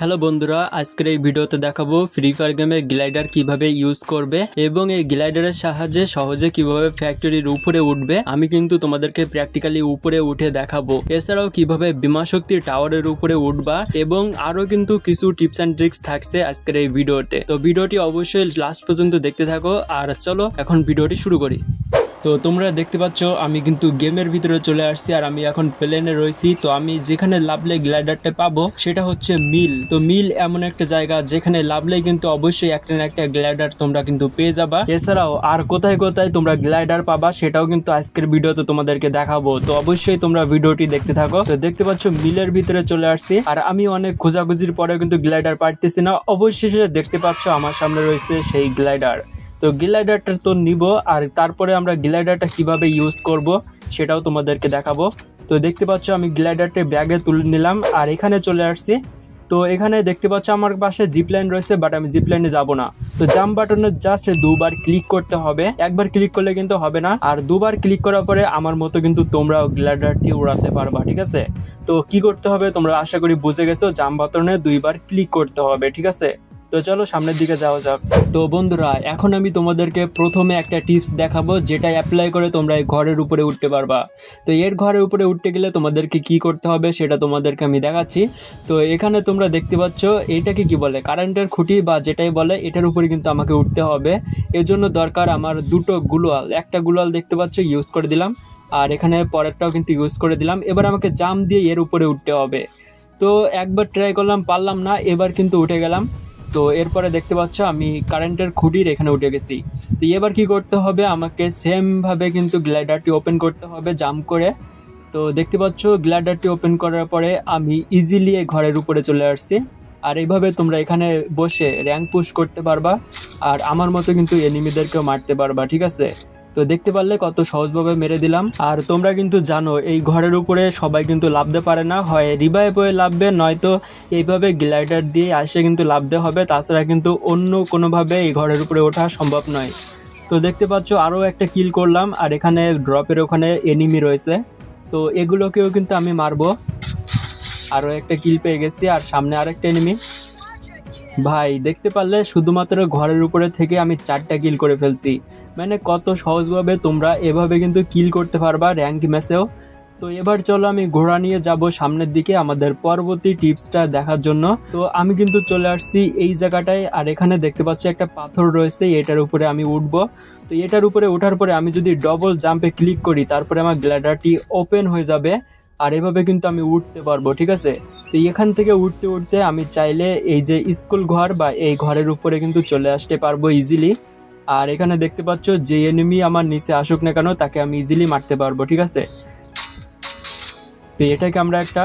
Hello বন্ধুরা, আজকের এই ভিডিওতে দেখাবো ফ্রি ফায়ার গেমে গ্লাইডার কিভাবে ইউজ করবে এবং এই গ্লাইডারের সাহায্যে সহজে কিভাবে ফ্যাক্টরির উপরে উঠবে। আমি কিন্তু তোমাদেরকে প্র্যাকটিক্যালি উপরে উঠে দেখাবো। এছাড়াও কিভাবে বিমা শক্তির টাওয়ারের উপরে উঠবা এবং আরো কিন্তু কিছু টিপস অ্যান্ড ট্রিক্স থাকছে আজকের এই ভিডিওতে। তো ভিডিওটি অবশ্যই লাস্ট পর্যন্ত দেখতে থাকো। আর চলো এখন ভিডিওটি শুরু করি। তো তোমরা দেখতে পাচ্ছ আমি কিন্তু গেমের ভিতরে চলে আসছি আর আমি এখন প্লেনে রয়েছি। তো আমি যেখানে লাভলে গ্লাইডারটা পাবো সেটা হচ্ছে মিল। তো মিল এমন একটা জায়গা যেখানে লাভলেই কিন্তু অবশ্যই একটা না একটা গ্লাইডার তোমরা কিন্তু পেয়ে যাবা। এছাড়াও আর কোথায় কোথায় তোমরা গ্লাইডার পাবা সেটাও কিন্তু আজকের ভিডিওতে তোমাদেরকে দেখাবো। তো অবশ্যই তোমরা ভিডিওটি দেখতে থাকো। তো দেখতে পাচ্ছ মিলের ভিতরে চলে আসছি আর আমি অনেক খোঁজাখুঁজির পরেও কিন্তু গ্লাইডার পাইতেছি না। অবশেষে দেখতে পাচ্ছ আমার সামনে রয়েছে সেই গ্লাইডার। তো গ্লাইডারটা তো নিব আর তারপরে আমরা গ্লাইডারটা কিভাবে ইউজ করব সেটাও তোমাদেরকে দেখাবো। তো দেখতে পাচ্ছ আমি গ্লাইডারটা ব্যাগে তুলে নিলাম আর এখানে চলে আসছি। তো এখানে দেখতে পাচ্ছ আমার পাশে জিপলাইন রয়েছে, বাট আমি জিপলাইনে যাব না। তো জাম্প বাটনে জাস্ট দুবার ক্লিক করতে হবে, একবার ক্লিক করলে কিন্তু হবে না। আর দুবার ক্লিক করার পরে আমার মতো কিন্তু তোমরাও গ্লাইডারটি উড়াতে পারবা, ঠিক আছে? তো কি করতে হবে তোমরা আশা করি বুঝে গেছো, জাম্প বাটনে দুইবার ক্লিক করতে হবে, ঠিক আছে? তো চলো সামনের দিকে যাওয়া যাক। তো বন্ধুরা এখন আমি তোমাদেরকে প্রথমে একটা টিপস দেখাবো যেটা অ্যাপ্লাই করে তোমরা এই ঘরের উপরে উঠতে পারবা। তো এর ঘরের উপরে উঠতে গেলে তোমাদেরকে কি করতে হবে সেটা তোমাদেরকে আমি দেখাচ্ছি। তো এখানে তোমরা দেখতে পাচ্ছ এইটাকে কি বলে, কারেন্টের খুঁটি বা যেটাই বলে, এটার উপরে কিন্তু আমাকে উঠতে হবে। এর জন্য দরকার আমার দুটো গুলোয়াল। একটা গুলোয়াল দেখতে পাচ্ছ ইউজ করে দিলাম আর এখানে পরেরটাও কিন্তু ইউজ করে দিলাম। এবার আমাকে জাম্প দিয়ে এর উপরে উঠতে হবে। তো একবার ট্রাই করলাম, পারলাম না, এবার কিন্তু উঠে গেলাম। তো এরপরে দেখতে পাচ্ছ আমি কারেন্টের খুঁটির এখানে উঠে গেছি। তো এবার কি করতে হবে, আমাকে সেমভাবে কিন্তু গ্লাইডারটি ওপেন করতে হবে জাম্প করে। তো দেখতে পাচ্ছ গ্লাইডারটি ওপেন করার পরে আমি ইজিলি এই ঘরের উপরে চলে আসছি। আর এইভাবে তোমরা এখানে বসে র্যাঙ্ক পুশ করতে পারবা আর আমার মতো কিন্তু এনিমিদেরকেও মারতে পারবা, ঠিক আছে? তো দেখতে পারলে কত সহজভাবে মেরে দিলাম। আর তোমরা কিন্তু জানো এই ঘরের উপরে সবাই কিন্তু লাফতে পারে না, হয় রিভাইভ হয়ে লাফবে, নয়তো এইভাবে গ্লাইডার দিয়ে আসে কিন্তু লাফতে হবে। তাছাড়া কিন্তু অন্য কোনোভাবে এই ঘরের উপরে ওঠা সম্ভব নয়। তো দেখতে পাচ্ছ আরও একটা কিল করলাম আর এখানে ড্রপের ওখানে এনিমি রয়েছে। তো এগুলোকেও কিন্তু আমি মারবো। আরও একটা কিল পেয়ে গেছি আর সামনে আরেকটা এনিমি। ভাই দেখতে পারলে শুধুমাত্র ঘরের উপরে থেকে আমি 4টা কিল করে ফেলছি। মানে কত সহজভাবে তোমরা এভাবে কিন্তু কিল করতে পারবা র্যাঙ্ক ম্যাচেও। তো এবার চলো আমি ঘোড়া নিয়ে যাব সামনের দিকে আমাদের পরবর্তী টিপসটা দেখার জন্য। তো আমি কিন্তু চলে আসছি এই জায়গাটায় আর এখানে দেখতে পাচ্ছি একটা পাথর রয়েছে, এটার উপরে আমি উঠবো। তো এটার উপরে ওঠার পরে আমি যদি ডবল জাম্পে ক্লিক করি তারপরে আমার গ্লাইডারটি ওপেন হয়ে যাবে আর এভাবে কিন্তু আমি উঠতে পারবো, ঠিক আছে? তো এখান থেকে উঠতে উঠতে আমি চাইলে এই যে স্কুল ঘর বা এই ঘরের উপরে কিন্তু চলে আসতে পারবো ইজিলি। আর এখানে দেখতে পাচ্ছ যে এনিমি আমার নিচে আসুক না কেন তাকে আমি ইজিলি মারতে পারবো, ঠিক আছে? তো এটাকে আমরা একটা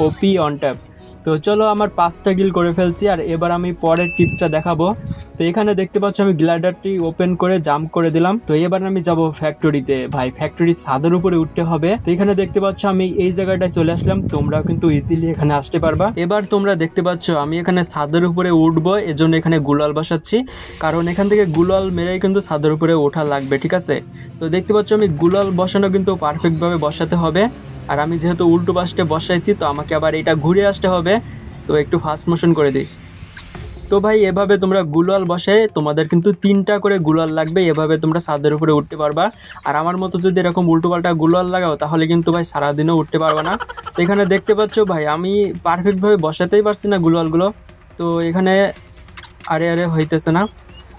ওপি অন ট্যাপ। তো চলো আমার 5টা কিল করে ফেলছি আর এবার আমি পরের টিপসটা দেখাবো। তো এখানে দেখতে পাচ্ছ আমি গ্লাইডারটি ওপেন করে জাম্প করে দিলাম। তো এবার আমি যাব ফ্যাক্টরিতে। ভাই ফ্যাক্টরির ছাদের উপরে উঠতে হবে। তো এখানে দেখতে পাচ্ছ আমি এই জায়গাটায় চলে আসলাম, তোমরাও কিন্তু ইজিলি এখানে আসতে পারবা। এবার তোমরা দেখতে পাচ্ছ আমি এখানে ছাদের উপরে উঠবো, এজন্য এখানে গুলাল বসাচ্ছি, কারণ এখান থেকে গুলাল মেরেই কিন্তু ছাদের উপরে ওঠা লাগবে, ঠিক আছে? তো দেখতে পাচ্ছ আমি গুলাল বসানো কিন্তু পারফেক্টভাবে বসাতে হবে। আর আমি যেহেতু উল্টো পাশে বসাইছি তো আমাকে আবার এটা ঘুরে আসতে হবে। তো একটু ফাস্ট মোশন করে দিই। তো ভাই এভাবে তোমরা গুলাল বসে তোমাদের কিন্তু 3টা করে গুলাল লাগবে, এভাবে তোমরা ছাদের উপরে উঠতে পারবা। আর আমার মতো যদি এরকম উল্টোপাল্টা গুলাল লাগাও তাহলে কিন্তু ভাই সারাদিনও উঠতে পারবা না। তো এখানে দেখতে পাচ্ছ ভাই আমি পারফেক্টভাবে বসাতেই পারছি না গুলালগুলো। তো এখানে আরে আরে হইতেছে না।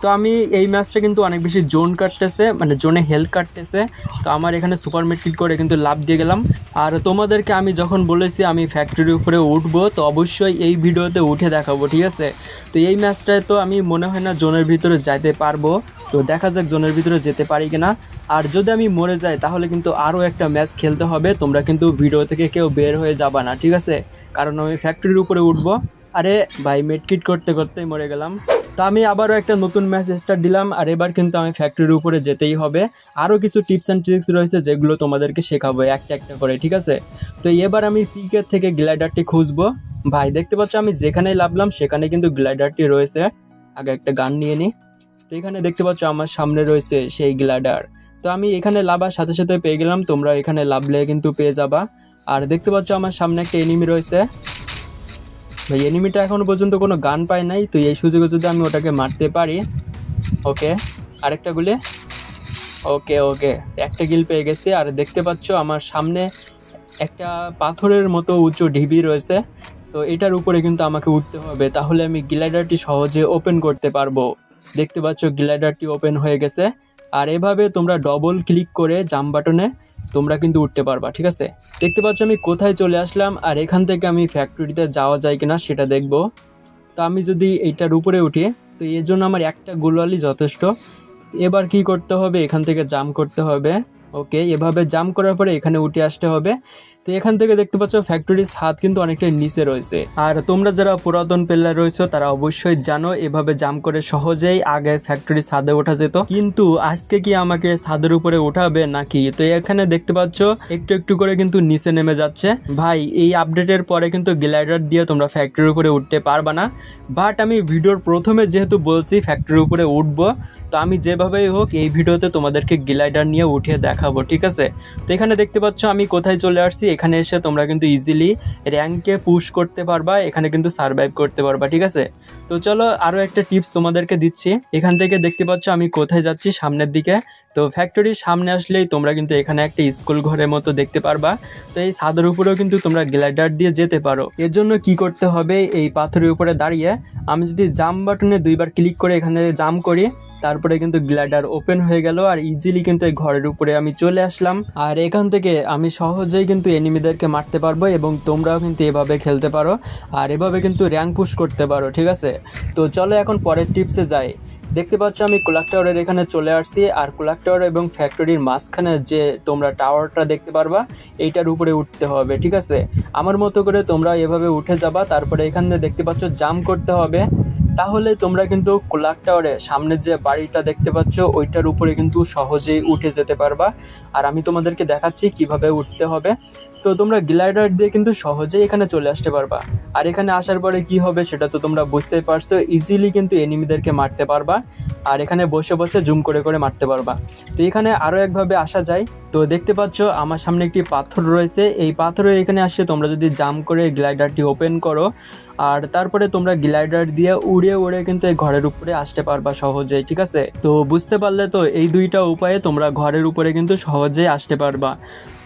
তো আমি এই ম্যাচটা কিন্তু অনেক বেশি জোন কাটতেছে, মানে জোনে হেলথ কাটতেছে। তো আমার এখানে সুপার মেট্রিক করে কিন্তু লাভ দিয়ে গেলাম। আর তোমাদেরকে আমি যখন বলেছি আমি ফ্যাক্টরির উপরে উঠবো তো অবশ্যই এই ভিডিওতে উঠে দেখাবো, ঠিক আছে? তো এই ম্যাচটায় তো আমি মনে হয় না জোনের ভিতরে যেতে পারবো। তো দেখা যাক জোনের ভিতরে যেতে পারি কিনা। আর যদি আমি মরে যাই তাহলে কিন্তু আরও একটা ম্যাচ খেলতে হবে, তোমরা কিন্তু ভিডিও থেকে কেউ বের হয়ে যাবা না, ঠিক আছে? কারণ আমি ফ্যাক্টরির উপরে উঠবো। আরে ভাই মেডকিট করতে করতেই মরে গেলাম। তো আমি আবারও একটা নতুন ম্যাচ স্টার্ট দিলাম আর এবার কিন্তু আমি ফ্যাক্টরির উপরে যেতেই হবে। আরও কিছু টিপস অ্যান্ড ট্রিক্স রয়েছে যেগুলো তোমাদেরকে শেখাবো একটা একটা করে, ঠিক আছে? তো এবার আমি পিকের থেকে গ্লাইডারটি খুঁজবো। ভাই দেখতে পাচ্ছ আমি যেখানেই লাভলাম সেখানে কিন্তু গ্লাইডারটি রয়েছে। আগে একটা গান নিয়ে নিই। তো এখানে দেখতে পাচ্ছ আমার সামনে রয়েছে সেই গ্লাইডার। তো আমি এখানে লাভার সাথে সাথে পেয়ে গেলাম, তোমরা এখানে লাভলে কিন্তু পেয়ে যাবা। আর দেখতে পাচ্ছ আমার সামনে একটা এনিমি রয়েছে। ভাই এনিমিটা এখনো পর্যন্ত কোনো গান পায় নাই, তো এই সুযোগে যদি আমি ওটাকে মারতে পারি। ওকে, আরেকটা গুলি। ওকে ওকে, একটা কিল পেয়ে গেছি। আর দেখতে পাচ্ছ আমার সামনে একটা পাথরের মতো উঁচু ঢিবি রয়েছে, তো এটার উপরে কিন্তু আমাকে উঠতে হবে, তাহলে আমি গ্লাইডারটি সহজে ওপেন করতে পারবো। দেখতে পাচ্ছ গ্লাইডারটি ওপেন হয়ে গেছে। আর এভাবে তোমরা ডবল ক্লিক করে জাম্প বাটনে তোমরা কিন্তু উঠতে পারবা, ঠিক আছে। দেখতে পাচ্ছ আমি কোথায় চলে আসলাম, আর এখান থেকে আমি ফ্যাক্টরিতে যাওয়া যায় কিনা সেটা দেখব। তো আমি যদি এইটার উপরে উঠি, তো এর জন্য আমার একটা গোলওয়ালি যথেষ্ট। এবার কি করতে হবে, এখান থেকে জাম্প করতে হবে। ওকে, এভাবে জাম্প করার পরে এখানে উঠে আসতে হবে। তো এখান থেকে দেখতে পাচ্ছ ফ্যাক্টরির ছাদ কিন্তু অনেকটা নিচে রয়েছে। আর তোমরা যারা পুরাতন প্লেয়ার রয়েছে তারা অবশ্যই জানো এভাবে জাম্প করে সহজেই আগে ফ্যাক্টরির ছাদে ওঠা যেত, কিন্তু আজকে কি আমাকে ছাদের উপরে উঠাবে নাকি? তো এখানে দেখতে পাচ্ছ একটু একটু করে কিন্তু নিচে নেমে যাচ্ছে। ভাই এই আপডেটের পরে কিন্তু গ্লাইডার দিয়ে তোমরা ফ্যাক্টরির উপরে উঠতে পারবা না, বাট আমি ভিডিওর প্রথমে যেহেতু বলছি ফ্যাক্টরির উপরে উঠবো, তো আমি যেভাবেই হোক এই ভিডিওতে তোমাদেরকে গ্লাইডার নিয়ে উঠিয়ে দেখাবো, ঠিক আছে। তো এখানে দেখতে পাচ্ছ আমি কোথায় চলে আসছি। এখানে এসে তোমরা কিন্তু ইজিলি র্যাঙ্কে পুশ করতে পারবা, এখানে কিন্তু সার্ভাইভ করতে পারবা, ঠিক আছে। তো চলো আরও একটা টিপস তোমাদেরকে দিচ্ছি। এখান থেকে দেখতে পাচ্ছ আমি কোথায় যাচ্ছি, সামনের দিকে। তো ফ্যাক্টরির সামনে আসলেই তোমরা কিন্তু এখানে একটা স্কুল ঘরের মতো দেখতে পারবা। তো এই ছাদের উপরেও কিন্তু তোমরা গ্লাইডার দিয়ে যেতে পারো। এর জন্য কি করতে হবে, এই পাথরের উপরে দাঁড়িয়ে আমি যদি জাম্প বাটনে দুইবার ক্লিক করে এখানে জাম্প করি, তারপরে কিন্তু গ্লাইডার ওপেন হয়ে গেল, আর ইজিলি কিন্তু এই ঘরের উপরে আমি চলে আসলাম। আর এখান থেকে আমি সহজেই কিন্তু এনিমিদেরকে মারতে পারবো, এবং তোমরাও কিন্তু এভাবে খেলতে পারো আর এভাবে কিন্তু র্যাঙ্ক পুশ করতে পারো, ঠিক আছে। তো চলো এখন পরের টিপসে যাই। দেখতে পাচ্ছ আমি ক্লক টাওয়ারের এখানে চলে আসছি, আর ক্লক টাওয়ার এবং ফ্যাক্টরির মাঝখানে যে তোমরা টাওয়ারটা দেখতে পারবা এইটার উপরে উঠতে হবে, ঠিক আছে। আমার মতো করে তোমরা এভাবে উঠে যাবা, তারপরে এখানে দেখতে পাচ্ছ জাম্প করতে হবে। তাহলে তোমরা কিন্তু ক্লক টাওয়ারের সামনে যে বাড়িটা দেখতে পাচ্ছ ওইটার উপরে কিন্তু সহজেই উঠে যেতে পারবা। আর আমি তোমাদেরকে দেখাচ্ছি কিভাবে উঠতে হবে। তো তোমরা গ্লাইডার দিয়ে কিন্তু সহজেই এখানে চলে আসতে পারবা। আর এখানে আসার পরে কি হবে সেটা তো তোমরা বুঝতেই পারছো, ইজিলি কিন্তু এনিমিদেরকে মারতে পারবা, আর এখানে বসে বসে জুম করে করে মারতে পারবা। তো এখানে আরও একভাবে আসা যায়। তো দেখতে পাচ্ছ আমার সামনে একটি পাথর রয়েছে, এই পাথরে এখানে আসে তোমরা যদি জাম্প করে গ্লাইডারটি ওপেন করো, আর তারপরে তোমরা গ্লাইডার দিয়ে উড়ে উড়ে কিন্তু এই ঘরের উপরে আসতে পারবা সহজেই, ঠিক আছে। তো বুঝতে পারলে তো এই দুইটা উপায়ে তোমরা ঘরের উপরে কিন্তু সহজেই আসতে পারবা।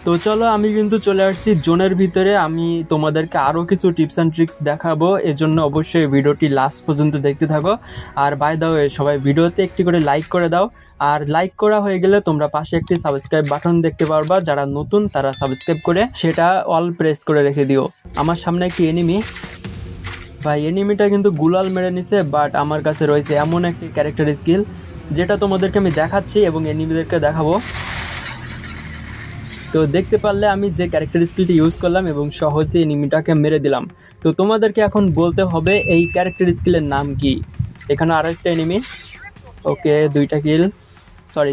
তো চলো আমি কিন্তু চলে আসছি জোনের ভিতরে। আমি তোমাদেরকে আরও কিছু টিপস অ্যান্ড ট্রিক্স দেখাবো, এজন্য অবশ্যই ভিডিওটি লাস্ট পর্যন্ত দেখতে থাকো। আর বাই দ্য ওয়ে সবাই ভিডিওতে একটি করে লাইক করে দাও, আর লাইক করা হয়ে গেলে তোমরা পাশে একটি সাবস্ক্রাইব বাটন দেখতে পারবা, যারা নতুন তারা সাবস্ক্রাইব করে সেটা অল প্রেস করে রেখে দিও। আমার সামনে একটি এনিমি, ভাই এনিমিটা কিন্তু গুলাল মেরে নিছে, বাট আমার কাছে রয়েছে এমন একটি ক্যারেক্টার স্কিল যেটা তোমাদেরকে আমি দেখাচ্ছি এবং এনিমিদেরকে দেখাবো। তো দেখতে পারলে আমি যে ক্যারেক্টার স্কিলটি ইউজ করলাম এবং সহজে এনিমিটাকে মেরে দিলাম। তো তোমাদেরকে এখন বলতে হবে এই ক্যারেক্টার স্কিলের নাম কি। এখানে আরেকটা এনিমি। ওকে,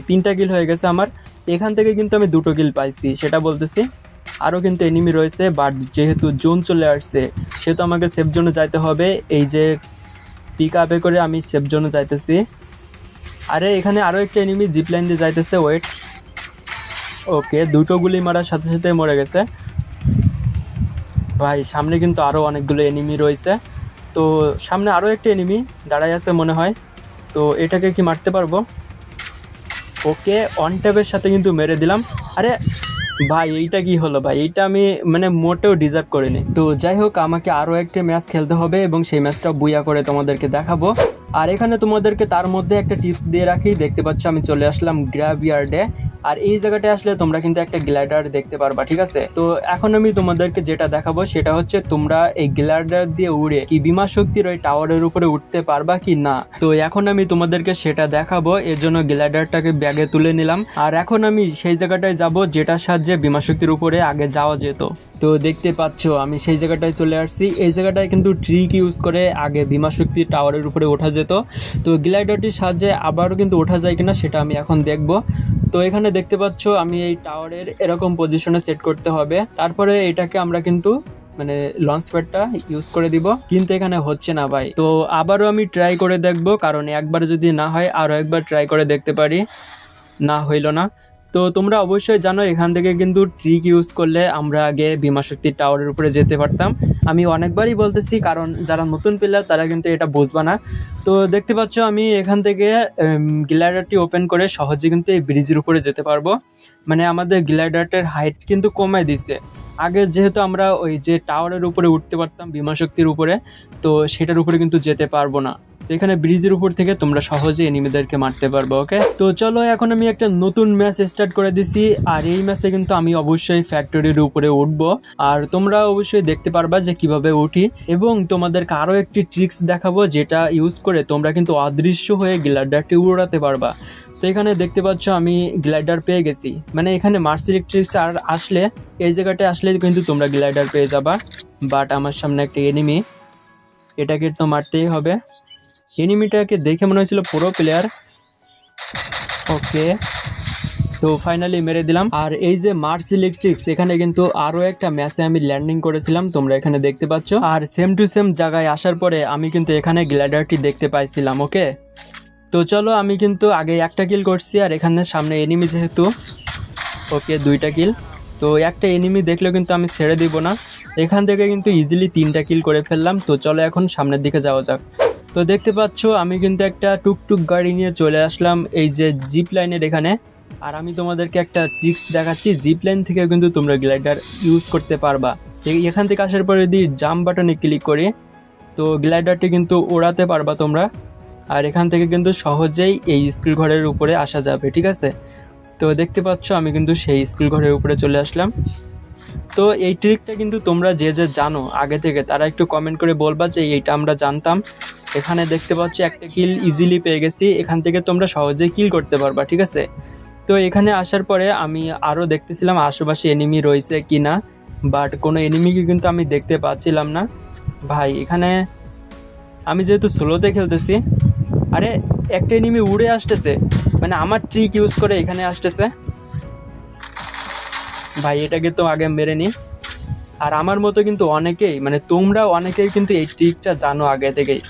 তিনটা কিল হয়ে গেছে আমার। এখান থেকে কিন্তু আমি 2টো কিল পাইছি সেটা বলতেছি। আরও কিন্তু এনিমি রয়েছে, বাট যেহেতু জোন চলে আসছে সেহেতু আমাকে সেফ জোনে যাইতে হবে। এই যে পিক আপে করে আমি সেফ জোনে যাইতেছি। আরে এখানে আরও একটা এনিমি জিপ লাইন দিয়ে যাইতেছে, ওয়েট। ওকে, 2টো গুলি মারার সাথে সাথে মরে গেছে। ভাই সামনে কিন্তু আরও অনেকগুলো এনিমি রয়েছে। তো সামনে আরও একটা এনিমি দাঁড়াই আছে মনে হয়, তো এটাকে কি মারতে পারবো? ওকে, অন ট্যাপের সাথে কিন্তু মেরে দিলাম। আরে ভাই এইটা কি হলো ভাই, এইটা আমি মোটেও ডিজার্ভ করিনি। তো যাই হোক আমাকে আরও একটি ম্যাচ খেলতে হবে এবং সেই ম্যাচটা বুয়া করে তোমাদেরকে দেখাবো। আর এখানে তোমাদেরকে তার মধ্যে একটা টিপস দিয়ে রাখি। দেখতে পাচ্ছ আমি চলে আসলাম গ্র্যাভইয়ার্ডে, আর এই জায়গাটায় আসলে তোমরা কিন্তু একটা গ্লাইডার দেখতে পারবা, ঠিক আছে। তো এখন আমি তোমাদেরকে যেটা দেখাবো সেটা হচ্ছে তোমরা এই গ্লাইডার দিয়ে উড়ে কি বিমা শক্তির ওই টাওয়ারের উপরে উঠতে পারবা কি না। তো এখন আমি তোমাদেরকে সেটা দেখাবো, এর জন্য গ্লাইডারটাকে ব্যাগে তুলে নিলাম। আর এখন আমি সেই জায়গাটায় যাব যেটার সাহায্যে বিমা শক্তির উপরে আগে যাওয়া যেত। তো দেখতে পাচ্ছ আমি সেই জায়গাটায় চলে আসছি। এই জায়গাটায় কিন্তু ট্রিক ইউজ করে আগে বিমা শক্তি টাওয়ারের উপরে ওঠা যেত। তো গ্লাইডারটির সাহায্যে আবারও কিন্তু ওঠা যায় কিনা সেটা আমি এখন দেখব। তো এখানে দেখতে পাচ্ছ আমি এই টাওয়ারের এরকম পজিশনে সেট করতে হবে, তারপরে এটাকে আমরা কিন্তু লঞ্চ প্যাডটা ইউজ করে দিব, কিন্তু এখানে হচ্ছে না ভাই। তো আবারও আমি ট্রাই করে দেখব, কারণ একবার যদি না হয় আরও একবার ট্রাই করে দেখতে পারি। না হইল না। তো তো তোমরা অবশ্যই জানো এখান থেকে কিন্তু ট্রিক ইউজ করলে আমরা আগে ভীমাশক্তির টাওয়ারের উপরে যেতে পারতাম। আমি অনেকবারই বলতেছি, কারণ যারা নতুন প্লেয়ার তারা কিন্তু এটা বুঝবে না। তো দেখতে পাচ্ছ আমি এখান থেকে গ্লাইডারটি ওপেন করে সহজে কিন্তু এই ব্রিজের উপরে যেতে পারবো। মানে আমাদের গ্লাইডারটার হাইট কিন্তু কমায় দিছে। আগে যেহেতু আমরা ওই যে টাওয়ারের উপরে উঠতে পারতাম ভীমাশক্তির উপরে, তো সেটার উপরে কিন্তু যেতে পারবো না। তো এখানে ব্রিজের উপর থেকে তোমরা সহজে এনিমিদেরকে মারতে পারবে। ওকে, তো চলো এখন আমি একটা নতুন ম্যাচ স্টার্ট করে দিছি। আর এই ম্যাচে কিন্তু আমি অবশ্যই ফ্যাক্টরির উপরে উঠবো, আর তোমরা অবশ্যই দেখতে পারবা যে কিভাবে উঠি। এবং তোমাদেরকে আরও একটি ট্রিক্স দেখাবো যেটা ইউজ করে তোমরা কিন্তু অদৃশ্য হয়ে গ্লাইডারটি উড়াতে পারবা। তো এখানে দেখতে পাচ্ছ আমি গ্লাইডার পেয়ে গেছি। মানে এখানে মার্স ইলেকট্রিক্স আর আসলে এই জায়গাটায় আসলে কিন্তু তোমরা গ্লাইডার পেয়ে যাবা। বাট আমার সামনে একটা এনিমি, এটাকে তো মারতেই হবে। এনিমিটাকে দেখে মনে হয়েছিল পুরো প্লেয়ার। ওকে, তো ফাইনালি মেরে দিলাম। আর এই যে মার্স ইলেকট্রিক্স, এখানে কিন্তু আরও একটা ম্যাচে আমি ল্যান্ডিং করেছিলাম, তোমরা এখানে দেখতে পাচ্ছ। আর সেম টু সেম জায়গায় আসার পরে আমি কিন্তু এখানে গ্লাইডারটি দেখতে পাইছিলাম। ওকে, তো চলো আমি কিন্তু আগে একটা কিল করছি, আর এখানে সামনে এনিমি যেহেতু। ওকে, 2টা কিল। তো একটা এনিমি দেখলেও কিন্তু আমি ছেড়ে দিব না। এখান থেকে কিন্তু ইজিলি 3টা কিল করে ফেললাম। তো চলো এখন সামনের দিকে যাওয়া যাক। তো দেখতে পাচ্ছ আমি কিন্তু একটা টুকটুক গাড়ি নিয়ে চলে আসলাম এই যে জিপ লাইনের এখানে। আর আমি তোমাদেরকে একটা ট্রিক্স দেখাচ্ছি, জিপ লাইন থেকে কিন্তু তোমরা গ্লাইডার ইউজ করতে পারবা। এখান থেকে আসার পরে যদি জাম্প বাটনে ক্লিক করি তো গ্লাইডারটি কিন্তু ওড়াতে পারবা তোমরা। আর এখান থেকে কিন্তু সহজেই এই স্কুল ঘরের উপরে আসা যাবে, ঠিক আছে। তো দেখতে পাচ্ছ আমি কিন্তু সেই স্কুল ঘরের উপরে চলে আসলাম। তো এই ট্রিকটা কিন্তু তোমরা যে যে জানো আগে থেকে তারা একটু কমেন্ট করে বলবা যে এইটা আমরা জানতাম। এখানে দেখতে পাচ্ছি একটা কিল ইজিলি পেয়ে গেছি, এখান থেকে তোমরা সহজেই কিল করতে পারবা, ঠিক আছে। তো এখানে আসার পরে আমি আরও দেখতেছিলাম আশেপাশে এনিমি রয়েছে কি না, বাট কোনো এনিমিকে কিন্তু আমি দেখতে পাচ্ছিলাম না। ভাই এখানে আমি যেহেতু সোলোতে খেলতেছি, আরে একটা এনিমি উড়ে আসতেছে, মানে আমার ট্রিক ইউজ করে এখানে আসতেছে। ভাই এটাকে তো আগে মেরে নি। আর আমার মতো কিন্তু অনেকেই, মানে তোমরা অনেকেই কিন্তু এই ট্রিকটা জানো আগে থেকেই।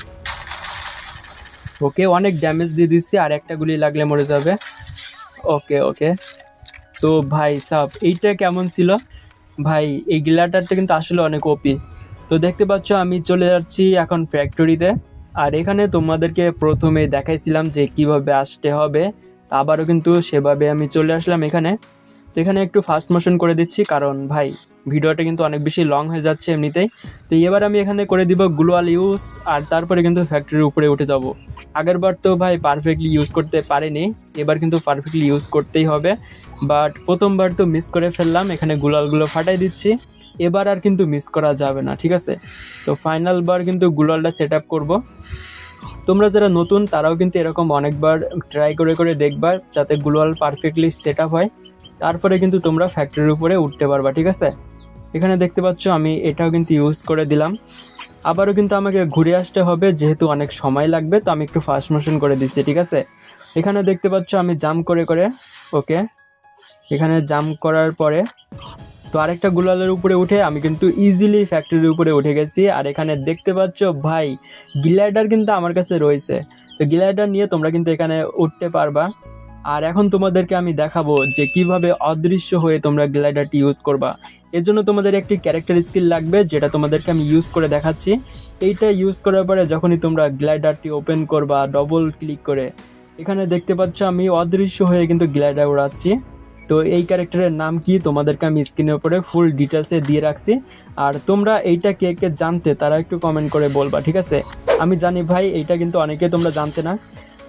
ওকে, অনেক ড্যামেজ দিয়ে দিচ্ছি, আর একটা গুলি লাগলে মরে যাবে। ওকে ওকে, তো ভাই সাব এইটা কেমন ছিল ভাই, এই গ্লাইডারটা কিন্তু আসলে অনেক ওপি। তো দেখতে পাচ্ছ আমি চলে যাচ্ছি এখন ফ্যাক্টরিতে। আর এখানে তোমাদেরকে প্রথমে দেখাইছিলাম যে কিভাবে আসতে হবে, তা আবারও কিন্তু সেভাবে আমি চলে আসলাম এখানে। তো এখানে একটু ফাস্ট মোশন করে দিচ্ছি, কারণ ভাই ভিডিওটা কিন্তু অনেক বেশি লং হয়ে যাচ্ছে এমনিতেই। তো এবার আমি এখানে করে দিব গ্লোয়াল ইউজ, আর তারপরে কিন্তু ফ্যাক্টরির উপরে উঠে যাব। আগের বার তো ভাই পারফেক্টলি ইউজ করতে পারিনি, এবার কিন্তু পারফেক্টলি ইউজ করতেই হবে। বাট প্রথমবার তো মিস করে ফেললাম, এখানে গুলালগুলো ফাটাই দিচ্ছি। এবার আর কিন্তু মিস করা যাবে না, ঠিক আছে। তো ফাইনাল বার কিন্তু গুলালটা সেট আপ করবো। তোমরা যারা নতুন তারাও কিন্তু এরকম অনেকবার ট্রাই করে করে দেখবা যাতে গ্লোয়াল পারফেক্টলি সেট আপ হয়, তারপরে কিন্তু তোমরা ফ্যাক্টরির উপরে উঠতে পারবা, ঠিক আছে। এখানে দেখতে পাচ্ছ আমি এটাও কিন্তু ইউজ করে দিলাম। আবারও কিন্তু আমাকে ঘুরে আসতে হবে, যেহেতু অনেক সময় লাগবে, তো আমি একটু ফাস্ট মোশন করে দিচ্ছি, ঠিক আছে। এখানে দেখতে পাচ্ছ আমি জাম্প করে করে, ওকে, এখানে জাম্প করার পরে তো আরেকটা গুলালের উপরে উঠে আমি কিন্তু ইজিলি ফ্যাক্টরির উপরে উঠে গেছি। আর এখানে দেখতে পাচ্ছ ভাই গ্লাইডার কিন্তু আমার কাছে রয়েছে, তো গ্লাইডার নিয়ে তোমরা কিন্তু এখানে উঠতে পারবা। আর এখন তোমাদেরকে আমি দেখাবো যে কিভাবে অদৃশ্য হয়ে তোমরা গ্লাইডারটি ইউজ করবা। এর জন্য তোমাদের একটি ক্যারেক্টার স্কিল লাগবে, যেটা তোমাদেরকে আমি ইউজ করে দেখাচ্ছি। এইটা ইউজ করার পরে যখনই তোমরা গ্লাইডারটি ওপেন করবা ডবল ক্লিক করে, এখানে দেখতে পাচ্ছ আমি অদৃশ্য হয়ে কিন্তু গ্লাইডার উড়াচ্ছি। তো এই ক্যারেক্টারের নাম কি তোমাদেরকে আমি স্ক্রিনের উপরে ফুল ডিটেলসে দিয়ে রাখছি। আর তোমরা এইটা কে কে জানতে তারা একটু কমেন্ট করে বলবা, ঠিক আছে। আমি জানি ভাই এইটা কিন্তু অনেকে তোমরা জানতে না।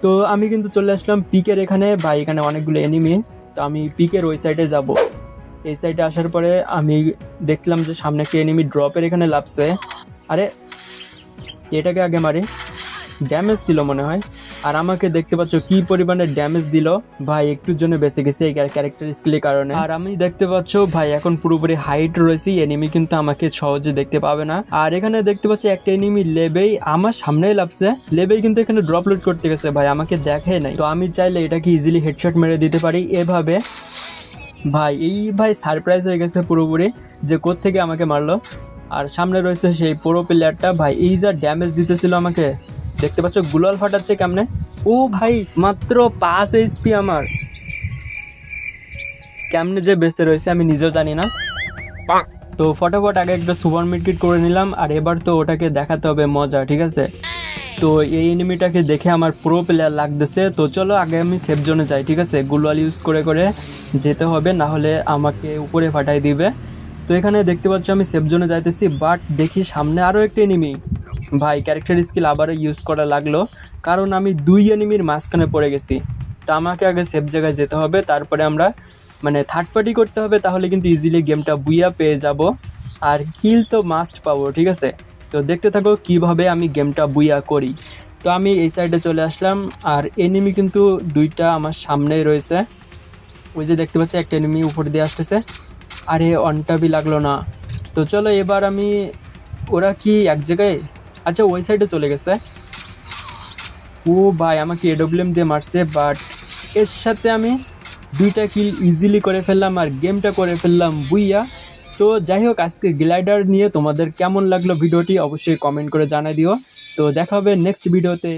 তো আমি কিন্তু চলে আসলাম পিকের এখানে, ভাই এখানে অনেকগুলো এনিমি। তো আমি পিকের ওই সাইডে যাব। এই সাইডে আসার পরে আমি দেখলাম যে সামনে একটা এনিমি ড্রপের এখানে লাভছে। আরে এটাকে আগে মারি, ড্যামেজ ছিল মনে হয়। আর আমাকে দেখতে পাচ্ছ কি পরিমাণে ড্যামেজ দিল ভাই, একটুর জন্য বেঁচে গেছে এই ক্যারেক্টার স্কিলের কারণে। আর আমি দেখতে পাচ্ছ ভাই এখন পুরোপুরি হাইট রয়েছি, এনিমি কিন্তু আমাকে সহজে দেখতে পাবে না। আর এখানে দেখতে পাচ্ছি একটা এনিমি লেবেই আমার সামনেই লাভছে, লেবেই কিন্তু এখানে ড্রপ লোড করতে গেছে, ভাই আমাকে দেখে নাই। তো আমি চাইলে এটাকে ইজিলি হেডশট মেরে দিতে পারি এভাবে। ভাই এই ভাই সারপ্রাইজ হয়ে গেছে পুরোপুরি যে কোত্থেকে আমাকে মারলো। আর সামনে রয়েছে সেই পুরো প্লেয়ারটা, ভাই এই যা ড্যামেজ দিতেছিল আমাকে, দেখতে পাচ্ছ গুলাল ফাটাচ্ছে কেমনে। ও ভাই মাত্র 5 HP আমার। কেমনে যে বেঁচে রয়েছে আমি নিজেও জানি না। তো ফটাফট আগে একটা সুপার মিডকিট করে নিলাম, আর এবার তো ওটাকে দেখাতে হবে মজা, ঠিক আছে। তো এই এনিমিটাকে দেখে আমার প্রো প্লেয়ার লাগতেছে, তো চলো আগে আমি সেফ জোনে যাই, ঠিক আছে। গ্লুয়াল ইউজ করে করে যেতে হবে, না হলে আমাকে উপরে ফাটাই দিবে। তো এখানে দেখতে পাচ্ছ আমি সেফ জোনে যাইতেছি, বাট দেখি সামনে আরও একটা এনিমি। ভাই ক্যারেক্টার স্কিল আবারও ইউজ করা লাগলো, কারণ আমি 2 এনিমির মাঝখানে পড়ে গেছি। তো আমাকে আগে সেফ জায়গায় যেতে হবে, তারপরে আমরা মানে থার্ড পার্টি করতে হবে, তাহলে কিন্তু ইজিলি গেমটা বুইয়া পেয়ে যাব। আর কিল তো মাস্ট পাবো, ঠিক আছে। তো দেখতে থাকো কিভাবে আমি গেমটা বুইয়া করি। তো আমি এই সাইডে চলে আসলাম, আর এনিমি কিন্তু 2টা আমার সামনেই রয়েছে। ওই যে দেখতে পাচ্ছি একটা এনিমি উপর দিয়ে আসতেছে। আরে অনটাবি লাগলো না। তো চলো এবার আমি, ওরা কি এক জায়গায়, আচ্ছা ওই সাইডে চলে গেছে। ও ভাই আমাকে এডব্লিউএম দিয়ে মারছে, বাট এর সাথে আমি 2টা কিল ইজিলি করে ফেললাম আর গেমটা করে ফেললাম বুইয়া। তো যাই হোক, আজকে গ্লাইডার নিয়ে তোমাদের কেমন লাগলো ভিডিওটি অবশ্যই কমেন্ট করে জানাই দিও। তো দেখা হবে নেক্সট ভিডিওতে।